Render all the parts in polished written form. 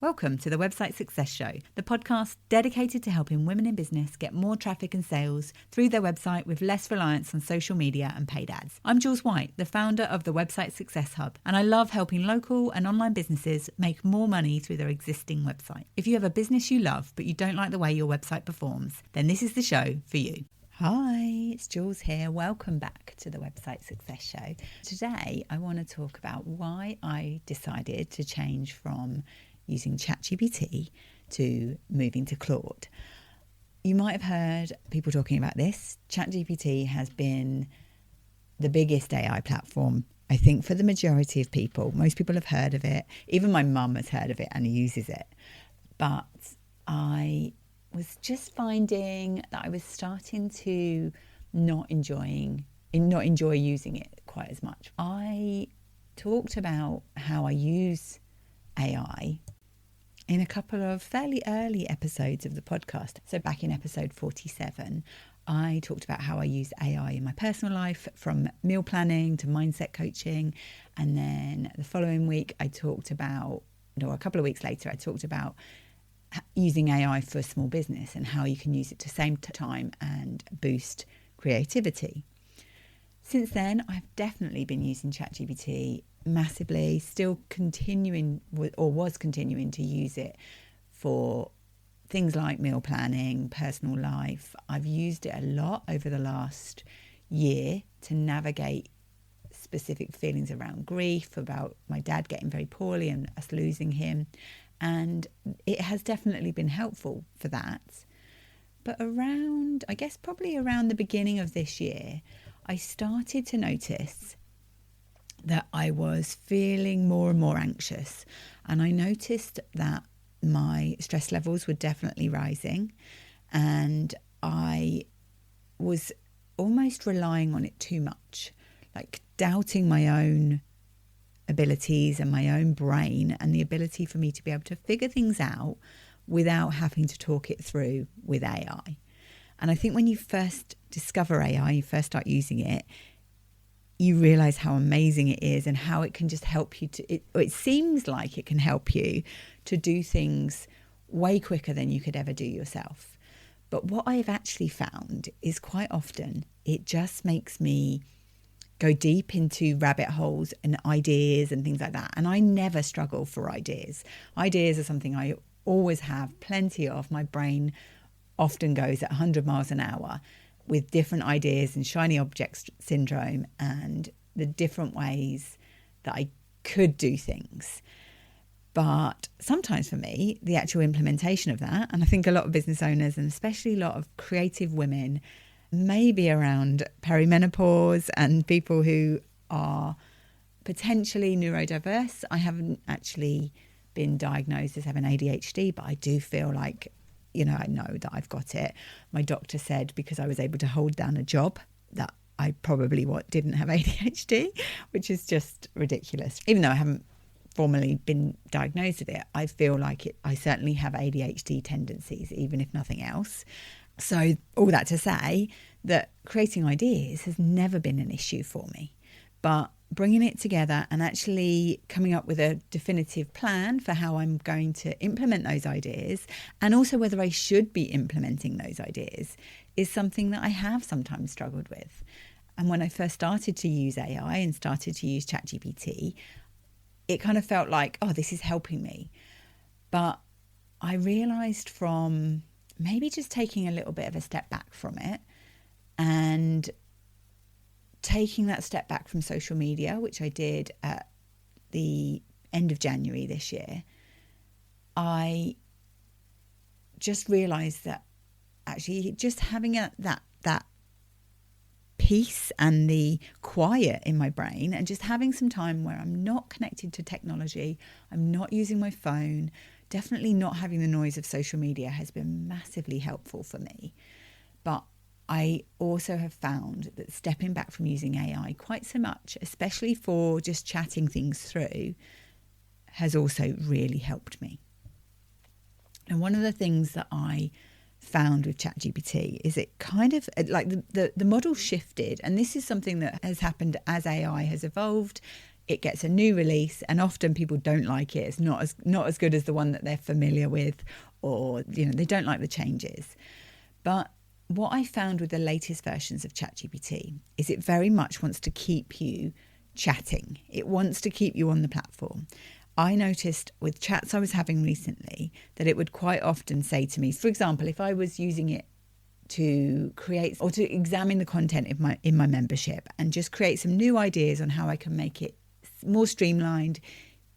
Welcome to the Website Success Show, the podcast dedicated to helping women in business get more traffic and sales through their website with less reliance on social media and paid ads. I'm Jules White, the founder of the Website Success Hub, and I love helping local and online businesses make more money through their existing website. If you have a business you love but you don't like the way your website performs, then this is the show for you. Hi, it's Jules here. Welcome back to the Website Success Show. Today, I want to talk about why I decided to change from using ChatGPT to moving to Claude. You might have heard people talking about this. ChatGPT has been the biggest AI platform, I think, for the majority of people. Most people have heard of it. Even my mum has heard of it and uses it. But I was just finding that I was starting to not enjoy using it quite as much. I talked about how I use AI in a couple of fairly early episodes of the podcast. So back in episode 47, I talked about how I use AI in my personal life, from meal planning to mindset coaching. And then the following week, a couple of weeks later, I talked about using AI for a small business and how you can use it to save time and boost creativity. Since then, I've definitely been using ChatGPT massively, was continuing to use it for things like meal planning, personal life. I've used it a lot over the last year to navigate specific feelings around grief, about my dad getting very poorly and us losing him. And it has definitely been helpful for that. But probably around the beginning of this year, I started to notice that I was feeling more and more anxious. And I noticed that my stress levels were definitely rising. And I was almost relying on it too much, like doubting my own abilities and my own brain and the ability for me to be able to figure things out without having to talk it through with AI. And I think when you first discover AI, you first start using it, you realize how amazing it is and how it can just help you it seems like it can help you to do things way quicker than you could ever do yourself. But what I've actually found is quite often it just makes me go deep into rabbit holes and ideas and things like that. And I never struggle for ideas. Ideas are something I always have plenty of. My brain often goes at 100 miles an hour with different ideas and shiny objects syndrome and the different ways that I could do things. But sometimes for me, the actual implementation of that, and I think a lot of business owners and especially a lot of creative women, maybe around perimenopause and people who are potentially neurodiverse. I haven't actually been diagnosed as having ADHD, but I do feel like I know that I've got it. My doctor said because I was able to hold down a job that I probably didn't have ADHD, which is just ridiculous. Even though I haven't formally been diagnosed with it, I feel like I certainly have ADHD tendencies, even if nothing else. So all that to say that creating ideas has never been an issue for me. But bringing it together and actually coming up with a definitive plan for how I'm going to implement those ideas, and also whether I should be implementing those ideas, is something that I have sometimes struggled with. And when I first started to use AI and started to use ChatGPT, it kind of felt like, oh, this is helping me. But I realised from maybe just taking a little bit of a step back from it and taking that step back from social media, which I did at the end of January this year, I just realised that actually just having that peace and the quiet in my brain and just having some time where I'm not connected to technology, I'm not using my phone, definitely not having the noise of social media has been massively helpful for me. But I also have found that stepping back from using AI quite so much, especially for just chatting things through, has also really helped me. And one of the things that I found with ChatGPT is it kind of like the model shifted, and this is something that has happened as AI has evolved. it gets a new release, and often people don't like it. It's not as good as the one that they're familiar with, or they don't like the changes. But what I found with the latest versions of ChatGPT is it very much wants to keep you chatting. It wants to keep you on the platform. I noticed with chats I was having recently that it would quite often say to me, for example, if I was using it to create or to examine the content in my membership and just create some new ideas on how I can make it more streamlined,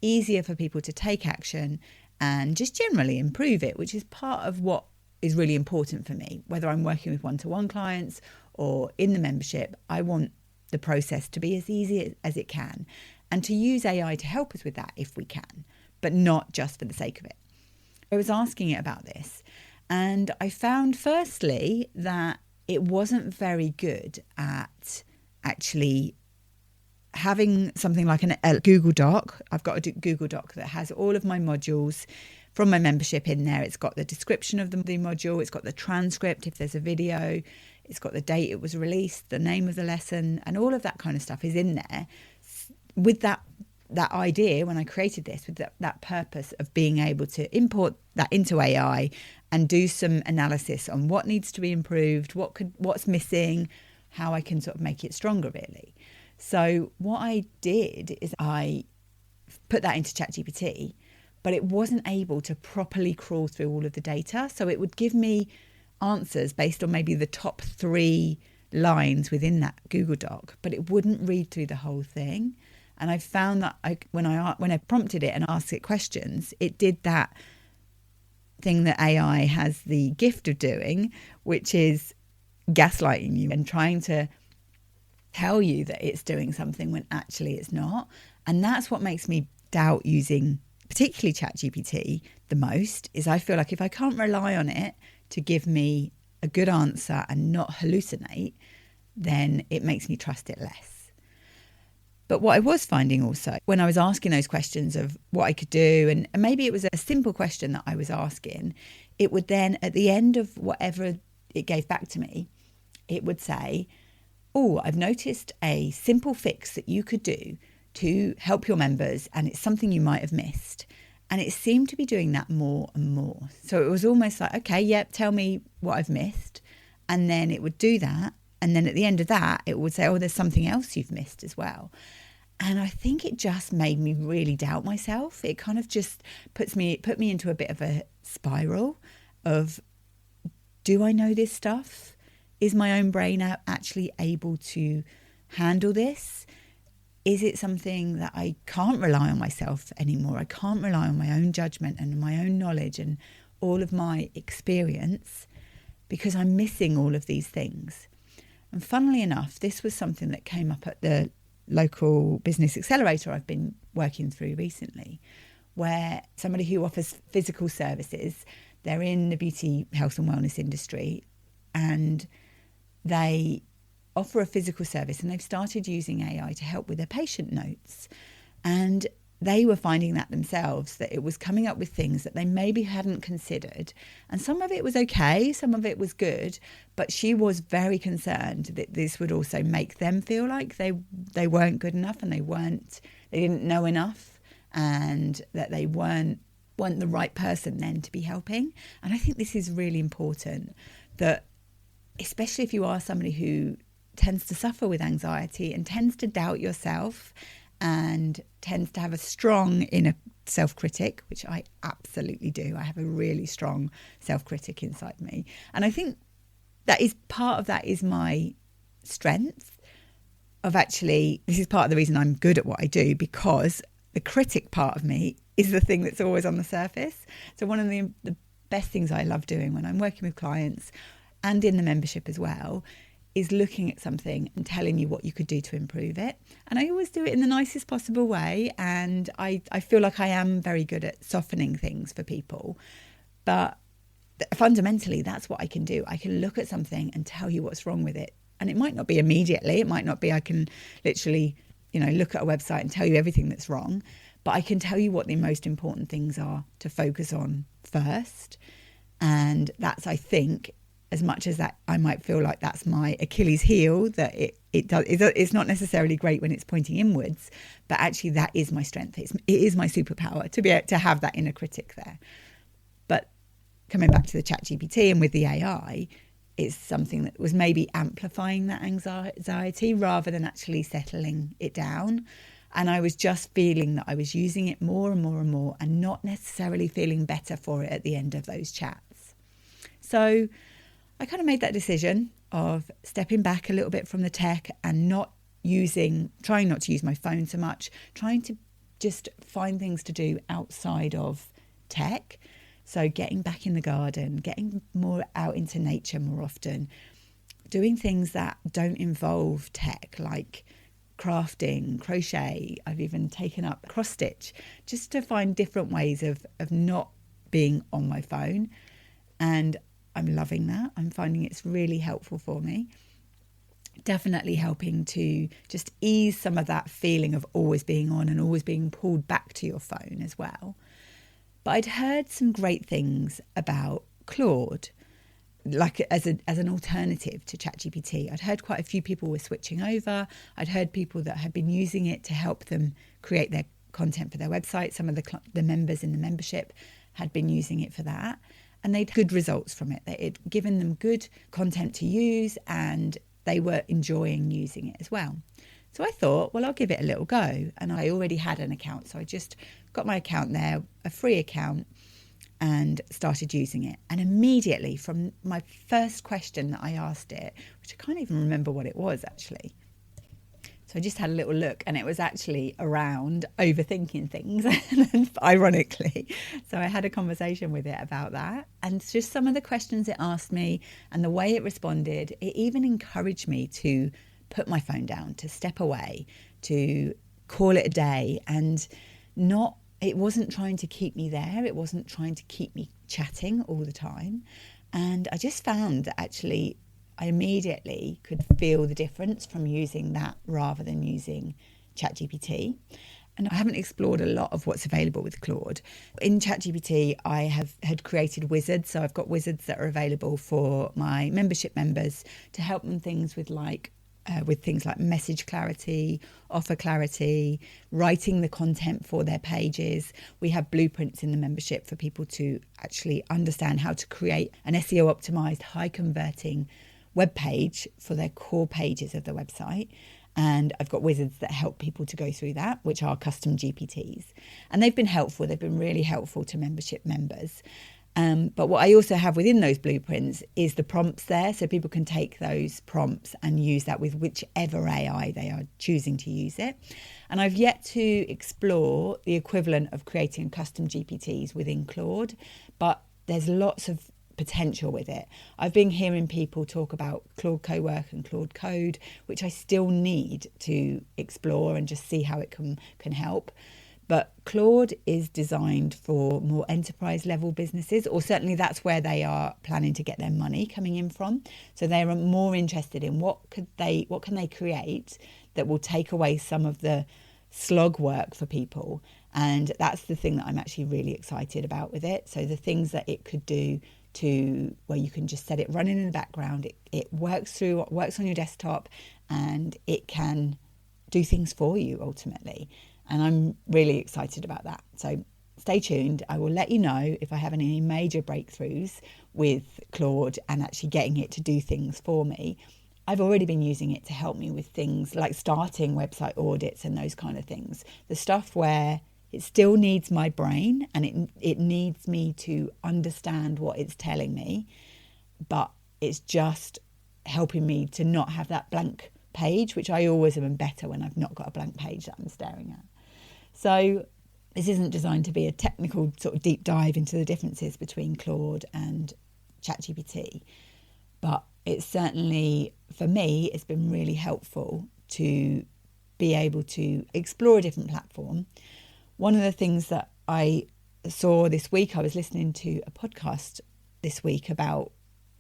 easier for people to take action, and just generally improve it, which is part of what is really important for me. Whether I'm working with one-to-one clients or in the membership, I want the process to be as easy as it can, and to use AI to help us with that if we can, but not just for the sake of it. I was asking it about this, and I found firstly that it wasn't very good at actually having something like a Google Doc. I've got a Google Doc that has all of my modules from my membership in there. It's got the description of the module, it's got the transcript if there's a video, it's got the date it was released, the name of the lesson, and all of that kind of stuff is in there with that idea when I created this, with that purpose of being able to import that into AI and do some analysis on what needs to be improved, what's missing, how I can sort of make it stronger really. So what I did is I put that into ChatGPT, but it wasn't able to properly crawl through all of the data. So it would give me answers based on maybe the top 3 lines within that Google Doc, but it wouldn't read through the whole thing. And I found that when I prompted it and asked it questions, it did that thing that AI has the gift of doing, which is gaslighting you and trying to tell you that it's doing something when actually it's not. And that's what makes me doubt using particularly ChatGPT the most, is I feel like if I can't rely on it to give me a good answer and not hallucinate, then it makes me trust it less. But what I was finding also when I was asking those questions of what I could do, and maybe it was a simple question that I was asking, it would then at the end of whatever it gave back to me, it would say, oh, I've noticed a simple fix that you could do to help your members, and it's something you might have missed. And it seemed to be doing that more and more. So it was almost like, okay, yep, tell me what I've missed. And then it would do that. And then at the end of that, it would say, oh, there's something else you've missed as well. And I think it just made me really doubt myself. It kind of just put me into a bit of a spiral of, do I know this stuff? Is my own brain actually able to handle this? Is it something that I can't rely on myself anymore? I can't rely on my own judgment and my own knowledge and all of my experience because I'm missing all of these things. And funnily enough, this was something that came up at the local business accelerator I've been working through recently, where somebody who offers physical services, they're in the beauty, health and wellness industry, and they offer a physical service, and they've started using AI to help with their patient notes. And they were finding that themselves, that it was coming up with things that they maybe hadn't considered. And some of it was okay, some of it was good, but she was very concerned that this would also make them feel like they weren't good enough, and they didn't know enough, and that they weren't the right person then to be helping. And I think this is really important, that especially if you are somebody who tends to suffer with anxiety and tends to doubt yourself and tends to have a strong inner self-critic, which I absolutely do. I have a really strong self-critic inside me. And I think that is part of that is my strength of actually, this is part of the reason I'm good at what I do, because the critic part of me is the thing that's always on the surface. So one of the best things I love doing when I'm working with clients and in the membership as well is looking at something and telling you what you could do to improve it. And I always do it in the nicest possible way. And I feel like I am very good at softening things for people. But fundamentally, that's what I can do. I can look at something and tell you what's wrong with it. And it might not be immediately. It might not be I can literally, look at a website and tell you everything that's wrong. But I can tell you what the most important things are to focus on first. And that's, I think, as much as that I might feel like that's my Achilles heel, that It's not necessarily great when it's pointing inwards, but actually that is my strength. It is my superpower to be able to have that inner critic there. But coming back to the ChatGPT and with the AI, it's something that was maybe amplifying that anxiety rather than actually settling it down. And I was just feeling that I was using it more and more and more and not necessarily feeling better for it at the end of those chats. So I kind of made that decision of stepping back a little bit from the tech and trying not to use my phone so much, trying to just find things to do outside of tech. So getting back in the garden, getting more out into nature more often, doing things that don't involve tech, like crafting, crochet. I've even taken up cross stitch just to find different ways of not being on my phone. And I'm loving that. I'm finding it's really helpful for me. Definitely helping to just ease some of that feeling of always being on and always being pulled back to your phone as well. But I'd heard some great things about Claude, like as an alternative to ChatGPT. I'd heard quite a few people were switching over. I'd heard people that had been using it to help them create their content for their website. Some of the members in the membership had been using it for that. And they'd good results from it. It had given them good content to use and they were enjoying using it as well. So I thought, well, I'll give it a little go. And I already had an account. So I just got my account there, a free account, and started using it. And immediately from my first question that I asked it, which I can't even remember what it was actually. So I just had a little look and it was actually around overthinking things, ironically. So I had a conversation with it about that. And just some of the questions it asked me and the way it responded, it even encouraged me to put my phone down, to step away, to call it a day and it wasn't trying to keep me there. It wasn't trying to keep me chatting all the time. And I just found that actually I immediately could feel the difference from using that rather than using ChatGPT. And I haven't explored a lot of what's available with Claude. In ChatGPT, I had created wizards. So I've got wizards that are available for my membership members to help them with things like message clarity, offer clarity, writing the content for their pages. We have blueprints in the membership for people to actually understand how to create an SEO optimized, high converting web page for their core pages of the website. And I've got wizards that help people to go through that, which are custom GPTs. And they've been helpful. They've been really helpful to membership members. But what I also have within those blueprints is the prompts there. So people can take those prompts and use that with whichever AI they are choosing to use it. And I've yet to explore the equivalent of creating custom GPTs within Claude, but there's lots of potential with it. I've been hearing people talk about Claude Co-work and Claude Code, which I still need to explore and just see how it can help. But Claude is designed for more enterprise level businesses, or certainly that's where they are planning to get their money coming in from. So they are more interested in what can they create that will take away some of the slog work for people. And that's the thing that I'm actually really excited about with it. So the things that it could do to where you can just set it running in the background, it works on your desktop and it can do things for you ultimately. And I'm really excited about that. So stay tuned. I will let you know if I have any major breakthroughs with Claude and actually getting it to do things for me. I've already been using it to help me with things like starting website audits and those kind of things. The stuff where it still needs my brain and it needs me to understand what it's telling me, but it's just helping me to not have that blank page, which I always am better when I've not got a blank page that I'm staring at. So this isn't designed to be a technical sort of deep dive into the differences between Claude and ChatGPT, but it's certainly, for me, it's been really helpful to be able to explore a different platform. One of the things that I saw this week, I was listening to a podcast this week about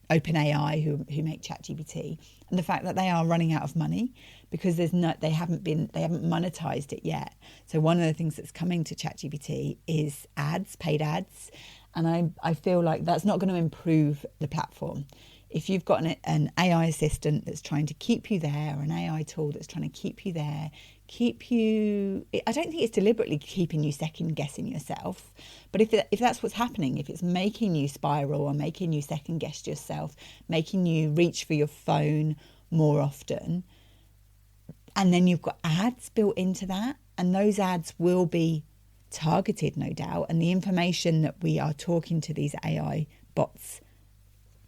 OpenAI who make ChatGPT and the fact that they are running out of money because they haven't monetized it yet. So one of the things that's coming to ChatGPT is ads, paid ads, and I feel like that's not going to improve the platform. if you've got an AI assistant that's trying to keep you there, or an AI tool that's trying to keep you there, I don't think it's deliberately keeping you second guessing yourself, but if that's what's happening, if it's making you spiral or making you second guess yourself, making you reach for your phone more often, and then you've got ads built into that, and those ads will be targeted, no doubt, and the information that we are talking to these AI bots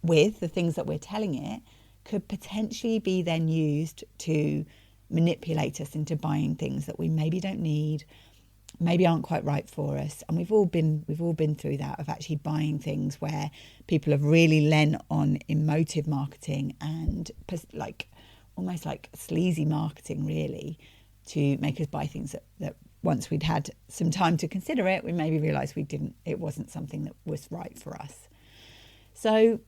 with, the things that we're telling it, could potentially be then used to manipulate us into buying things that we maybe don't need, maybe aren't quite right for us. And we've all been through that, of actually buying things where people have really lent on emotive marketing and almost like sleazy marketing, really, to make us buy things that once we'd had some time to consider it, we maybe realised it wasn't something that was right for us. So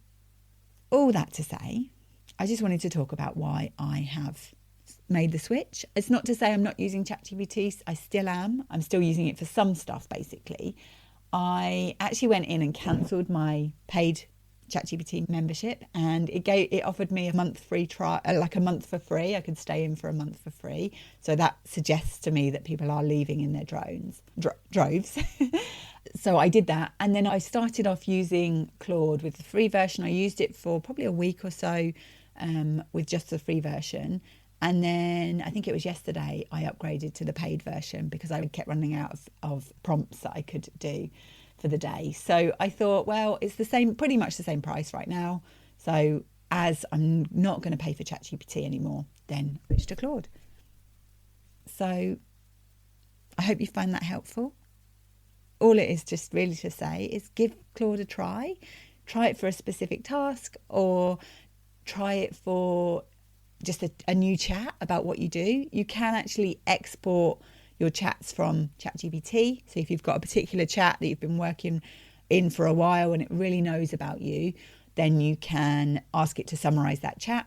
all that to say, I just wanted to talk about why I have made the switch. It's not to say I'm not using ChatGPT. I still am. I'm still using it for some stuff, basically. I actually went in and cancelled my paid ChatGPT membership, and it offered me a month free trial, like a month for free. I could stay in for a month for free. So that suggests to me that people are leaving in their droves. So I did that, and then I started off using Claude with the free version. I used it for probably a week or so with just the free version. And then I think it was yesterday I upgraded to the paid version because I kept running out of prompts that I could do for the day. So I thought, well, it's pretty much the same price right now. So as I'm not going to pay for ChatGPT anymore, then switch to Claude. So I hope you find that helpful. All it is just really to say is give Claude a try. Try it for a specific task, or try it for just a new chat about what you do. You can actually export your chats from ChatGPT. So if you've got a particular chat that you've been working in for a while and it really knows about you, then you can ask it to summarize that chat.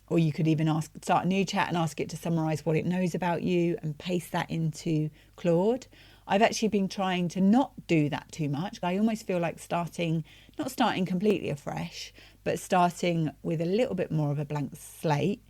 Or you could even start a new chat and ask it to summarize what it knows about you and paste that into Claude. I've actually been trying to not do that too much. I almost feel like not starting completely afresh, but starting with a little bit more of a blank slate.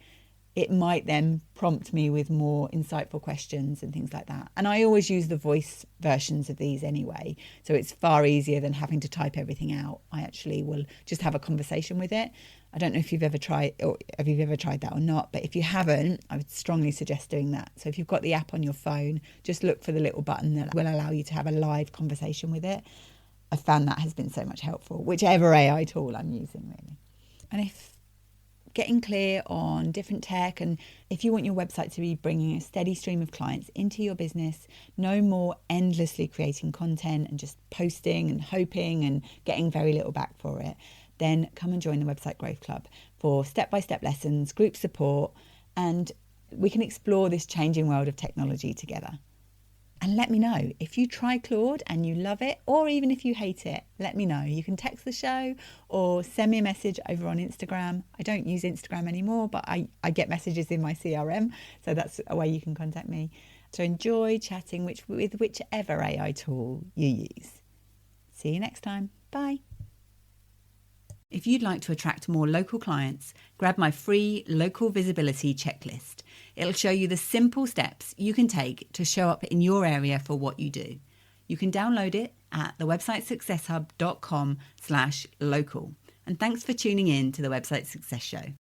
It might then prompt me with more insightful questions and things like that. And I always use the voice versions of these anyway. So it's far easier than having to type everything out. I actually will just have a conversation with it. I don't know if you've ever tried that or not, but if you haven't, I would strongly suggest doing that. So if you've got the app on your phone, just look for the little button that will allow you to have a live conversation with it. I found that has been so much helpful, whichever AI tool I'm using, really. And if getting clear on different tech, and if you want your website to be bringing a steady stream of clients into your business, no more endlessly creating content and just posting and hoping and getting very little back for it, then come and join the Website Growth Club for step-by-step lessons, group support, and we can explore this changing world of technology together. And let me know if you try Claude and you love it, or even if you hate it, let me know. You can text the show or send me a message over on Instagram. I don't use Instagram anymore, but I get messages in my CRM, so that's a way you can contact me. So enjoy chatting with whichever AI tool you use. See you next time. Bye. If you'd like to attract more local clients, grab my free local visibility checklist. It'll show you the simple steps you can take to show up in your area for what you do. You can download it at thewebsitesuccesshub.com/local. And thanks for tuning in to the Website Success Show.